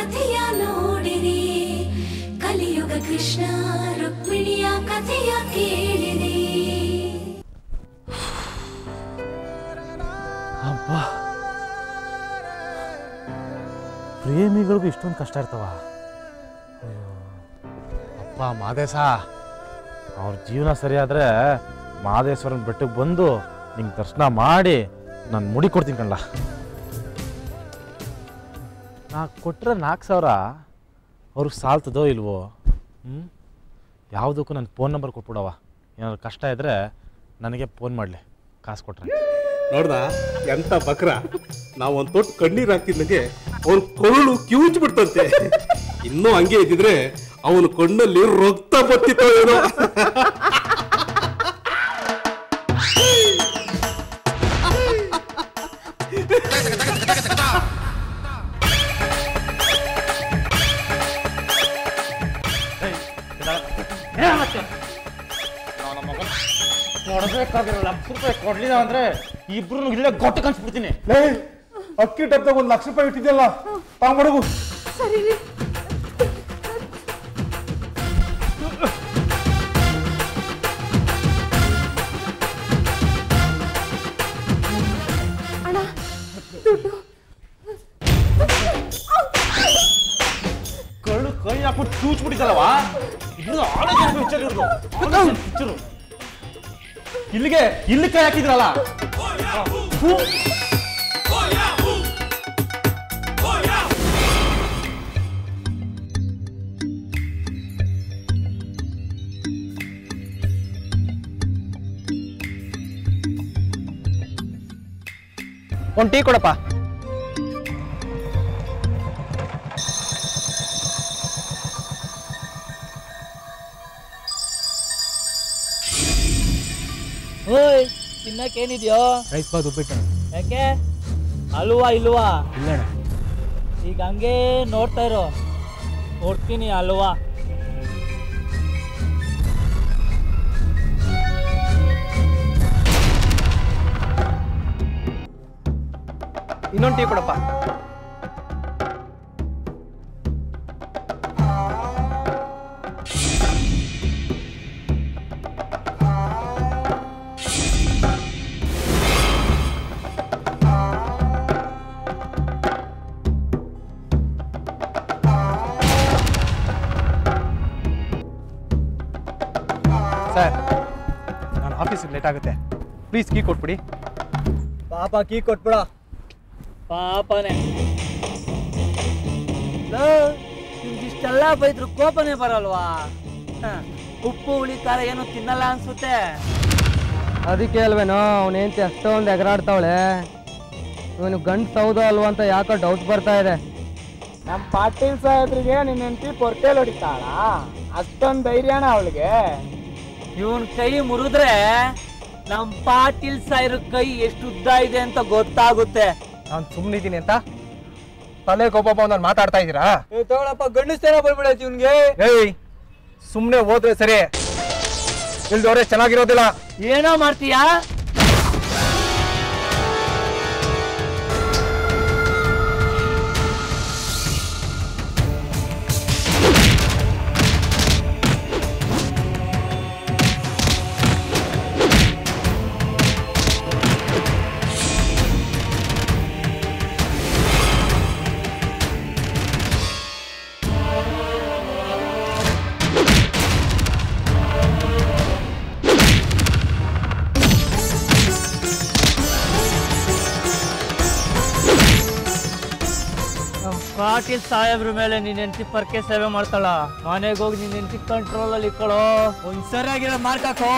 ಕಥೆಯ ನೋಡಿರಿ, ಕಲಿಯುಗ ಕೃಷ್ಣ ರುಕ್ಮಿಣಿಯ ಕಥೆಯ ಕೇಳಿರಿ. ಅಪ್ಪ, ಪ್ರೇಮಿಗಳಿಗೂ ಇಷ್ಟೊಂದು ಕಷ್ಟ ಇರ್ತಾವ. ಅಪ್ಪ ಮಾದೇಶ, ಅವ್ರ ಜೀವನ ಸರಿಯಾದರೆ ಮಹದೇಶ್ವರನ ಬೆಟ್ಟಕ್ಕೆ ಬಂದು ನಿಂಗೆ ದರ್ಶನ ಮಾಡಿ ನಾನು ಮುಡಿ ಕೊಡ್ತೀನಿ ಕಣ್ಣ. ನಾ ಕೊಟ್ಟರೆ 4,000 ಅವ್ರಿಗೆ ಸಾಲ್ತದೋ ಇಲ್ವೋ? ಯಾವುದಕ್ಕೂ ನನ್ನ ಫೋನ್ ನಂಬರ್ ಕೊಟ್ಬಿಡವ. ಏನಾದ್ರು ಕಷ್ಟ ಇದ್ದರೆ ನನಗೆ ಫೋನ್ ಮಾಡಲಿ, ಕಾಸು ಕೊಟ್ರೆ. ನೋಡ್ದ ಎಂತ ಬಕ್ರ, ನಾವು ಒಂದು ತೊಟ್ಟು ಕಣ್ಣೀರು ಹಾಕ್ತಿದ್ದಂಗೆ ಅವ್ನ ಕೊರಳು ಕಿವುಚ್ ಬಿಡ್ತಂತೆ. ಇನ್ನೂ ಹಂಗೆ ಇದ್ದಿದ್ರೆ ಅವನ ಕಣ್ಣಲ್ಲಿ ರಕ್ತ ಬತ್ತಿತ್ತು ಏನೋ. ಕೊಡಬೇಕಾಗಿರೋ ₹1,00,000 ಕೊಡ್ಲಿಲ್ಲ ಅಂದ್ರೆ ಇಬ್ರು ಇಲ್ಲೇ ಗೊಟ್ಟು ಕನ್ಸ್ಬಿಡ್ತೀನಿ. ಅಕ್ಕಿ ಡಬ್ಬದಾಗ ₹1,00,000 ಇಟ್ಟಿದ್ಯಲ್ಲ, ತಗೊಂಡು ಸರಿ ರೀ. ಅಣ್ಣ ದುಡ್ಡು. ಕಳ್ಳು ಕೈ ಹಾಕ್ಬಿಟ್ಟು ಚೂಚ್ಬಿಟ್ಟಿದ್ದಲ್ಲವಾ? ಇದು ಆಲೋಚನೆ ಪಿಕ್ಚರ್ ಪಿಕ್ಚರು. ಇಲ್ಲಿ ಕೈ ಹಾಕಿದ್ರಲ್ಲ. ಒಂದು ಟೀ ಕೊಡಪ್ಪ. ಓಯ್, ತಿನ್ನಕ್ಕೇನಿದೆಯೋ? ರೈಸ್ ಬಾತ್ ಉಪ್ಪಿಟ್ಟು. ಯಾಕೆ ಅಲ್ವಾ ಇಲ್ವಾ? ಇಲ್ಲ ಈಗ ಹಂಗೆ ನೋಡ್ತಾ ಇರೋ, ಕೊಡ್ತೀನಿ ಅಲ್ವಾ. ಇನ್ನೊಂದು ಟೀ ಕೊಡಪ್ಪ. ಸರ್, ನಾನು ಆಫೀಸಿಗೆ ಲೇಟ್ ಆಗುತ್ತೆ, ಪ್ಲೀಸ್ ಕೀ ಕೊಟ್ಬಿಡಿ. ಪಾಪ ಕೀ ಕೊಟ್ಬಿಡ. ಪಾಪನೇ ಇಷ್ಟೆಲ್ಲ ಬೈದ್ರು ಕೋಪನೇ ಬರಲ್ವಾ? ಉಪ್ಪು ಹುಳಿ ಖಾರ ಏನು ತಿನ್ನಲ್ಲ ಅನ್ಸುತ್ತೆ. ಅದಕ್ಕೆ ಅಲ್ವೇನೋ ಅವನೇಂತಿ ಅಷ್ಟೊಂದು ಎಗರಾಡ್ತಾವಳೆ. ಇವನು ಗಂಡು ಸೌದ ಅಲ್ವಾ ಅಂತ ಯಾಕೋ ಡೌಟ್ ಬರ್ತಾ ಇದೆ. ನಮ್ಮ ಪಾಟೀಲ್ ಸಾಹೇಬ್ರಿಗೆ ನಿನ್ನ ಹೆಂಡತಿ ಪೊರ್ಟೇಲ್ ಹೊಡಿತಾಳ, ಅಷ್ಟೊಂದು ಧೈರ್ಯನ ಅವಳಿಗೆ? ಇವನ್ ಕೈ ಮುರಿದ್ರೆ ನಮ್ಮ ಪಾಟೀಲ್ ಸಾಹೇಬ್ರ ಕೈ ಎಷ್ಟು ಉದ್ದ ಇದೆ ಅಂತ ಗೊತ್ತಾಗುತ್ತೆ. ನಾನು ಸುಮ್ಮನಿದ್ದೀನಿ ಅಂತ ತಲೆಗೊಬ್ಬ ನಾನು ಮಾತಾಡ್ತಾ ಇದ್ದೀರಾ? ತಗೊಳಪ್ಪ, ಗಂಡಸ್ತರ ಬರ್ಬಿಡೈತಿ ಇವನ್ಗೆ. ಏಯ್, ಸುಮ್ಮನೆ ಹೋದ್ರೆ ಸರಿ, ಇಲ್ದವ್ರೆ ಚೆನ್ನಾಗಿರೋದಿಲ್ಲ. ಏನೋ ಮಾಡ್ತೀಯಾ? ಪಾಟೀಲ್ ಸಾಹೇಬ್ರ ಮೇಲೆ ನೀನ್ ಹೆಂಡತಿ ಪರ್ಕೆ ಸೇವೆ ಮಾಡ್ತಾಳ. ಮನೆಗೆ ಹೋಗಿ ನೀನ್ ಹೆಂಡತಿ ಕಂಟ್ರೋಲ್ ಅಲ್ಲಿ ಇಟ್ಕೊಳ್ಳೋ. ಒಂದ್ ಸರಿಯಾಗಿರೋ ಮಾರ್ಕ್ ಹಾಕೋ.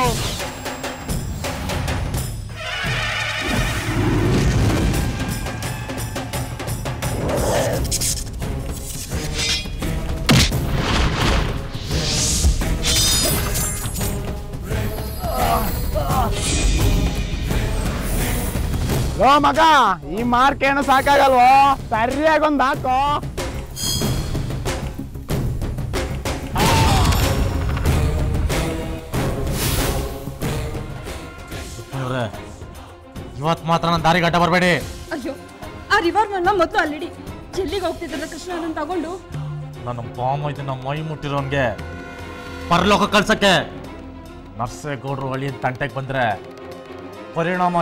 ಲೋ ಮಗ, ಈ ಮಾರ್ಕ್ ಏನು ಸಾಕಾಗಲ್ವೋ? ಸರಿಯಾಗೊಂದು ಹಾಕೋ. ಇವತ್ತು ಮಾತ್ರ ನನ್ನ ದಾರಿ ಗಡ್ಡ ಬರಬೇಡಿ. ಅಯ್ಯೋ, ಆ ರಿವಾಲ್ವರ್ನ ಮೊದಲು ಅಲ್ಲಿಡಿ. ಎಲ್ಲಿಗೆ ಹೋಗ್ತಿದ್ದಲ್ಲ ಕೃಷ್ಣ ಅದನ್ನ ತಗೊಂಡು? ನನ್ನ ಬಾಮ ಇದನ್ನ ಮೈ ಮುಟ್ಟಿರೋನ್ಗೆ ಪರಲೋಕ ಕಳ್ಸಕ್ಕೆ ನರ್ಸೇಗೌಡರು ಹಳ್ಳಿಯ ತಂಟೆಗೆ ಬಂದ್ರೆ ಪರಿಣಾಮ